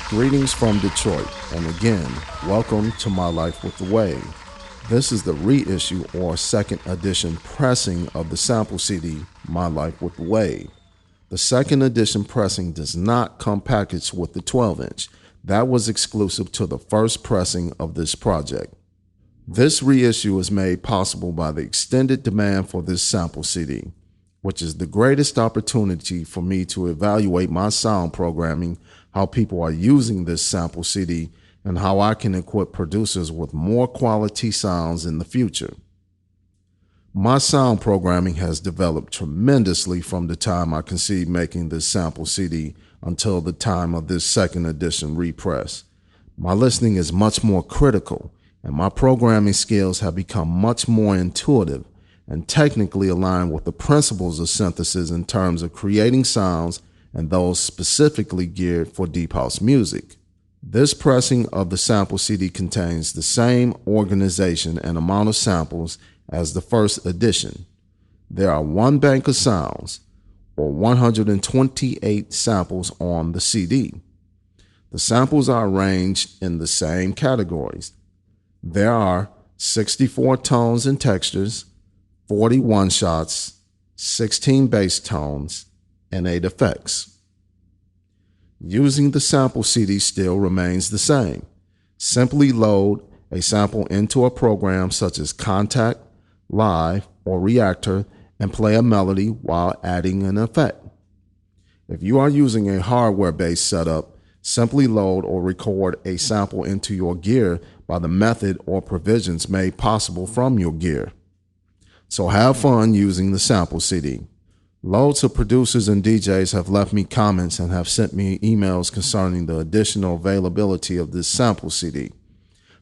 Greetings from Detroit, and again, welcome to My Life with the Wave. This is the reissue or second edition pressing of the sample CD, My Life with the Wave. The second edition pressing does not come packaged with the 12-inch. That was exclusive to the first pressing of this project. This reissue is made possible by the extended demand for this sample CD, which is the greatest opportunity for me to evaluate my sound programming, how people are using this sample CD, and how I can equip producers with more quality sounds in the future. My sound programming has developed tremendously from the time I conceived making this sample CD until the time of this second edition repress. My listening is much more critical, and my programming skills have become much more intuitive and technically aligned with the principles of synthesis in terms of creating sounds and those specifically geared for deep house music. This pressing of the sample CD contains the same organization and amount of samples as the first edition. There are one bank of sounds, or 128 samples on the CD. The samples are arranged in the same categories. There are 64 tones and textures, 41 shots, 16 bass tones, and 8 effects. Using the sample CD still remains the same. Simply load a sample into a program such as Contact, Live, or Reactor and play a melody while adding an effect. If you are using a hardware-based setup, simply load or record a sample into your gear by the method or provisions made possible from your gear. So have fun using the sample CD. Loads of producers and DJs have left me comments and have sent me emails concerning the additional availability of this sample CD.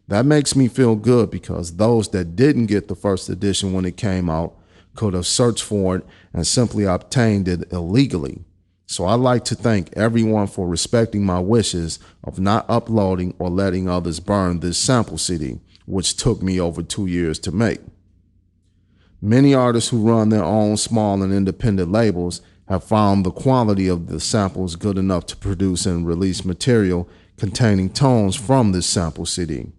That makes me feel good because those that didn't get the first edition when it came out could have searched for it and simply obtained it illegally. So I'd like to thank everyone for respecting my wishes of not uploading or letting others burn this sample CD, which took me over 2 years to make. Many artists who run their own small and independent labels have found the quality of the samples good enough to produce and release material containing tones from this sample CD.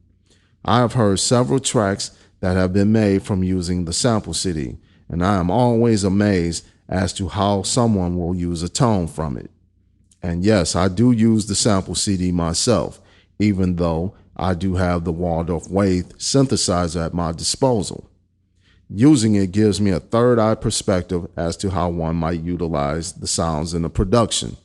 I have heard several tracks that have been made from using the sample CD, and I am always amazed as to how someone will use a tone from it. And yes, I do use the sample CD myself, even though I do have the Waldorf Wave synthesizer at my disposal. Using it gives me a third-eye perspective as to how one might utilize the sounds in a production.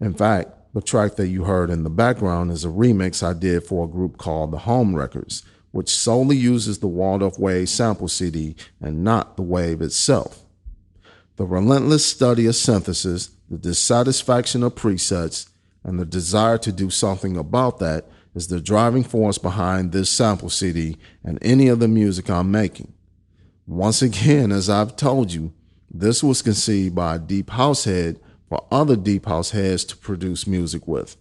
In fact, the track that you heard in the background is a remix I did for a group called The Home Records, which solely uses the Waldorf Wave sample CD and not the wave itself. The relentless study of synthesis, the dissatisfaction of presets, and the desire to do something about that is the driving force behind this sample CD and any of the music I'm making. Once again, as I've told you, this was conceived by a deep house head for other deep house heads to produce music with.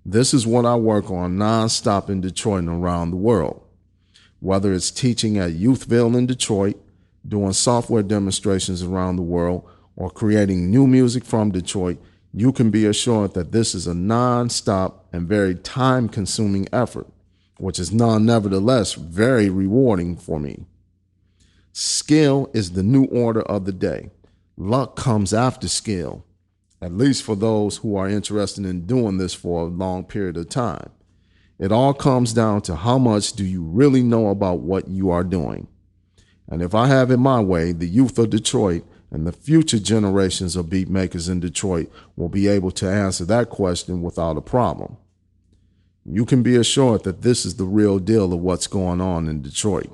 This is what I work on nonstop in Detroit and around the world. Whether it's teaching at Youthville in Detroit, doing software demonstrations around the world, or creating new music from Detroit, you can be assured that this is a non-stop and very time-consuming effort, which is nevertheless very rewarding for me. Skill is the new order of the day. Luck comes after skill, at least for those who are interested in doing this for a long period of time. It all comes down to how much do you really know about what you are doing. And if I have it my way, the youth of Detroit and the future generations of beat makers in Detroit will be able to answer that question without a problem. You can be assured that this is the real deal of what's going on in Detroit.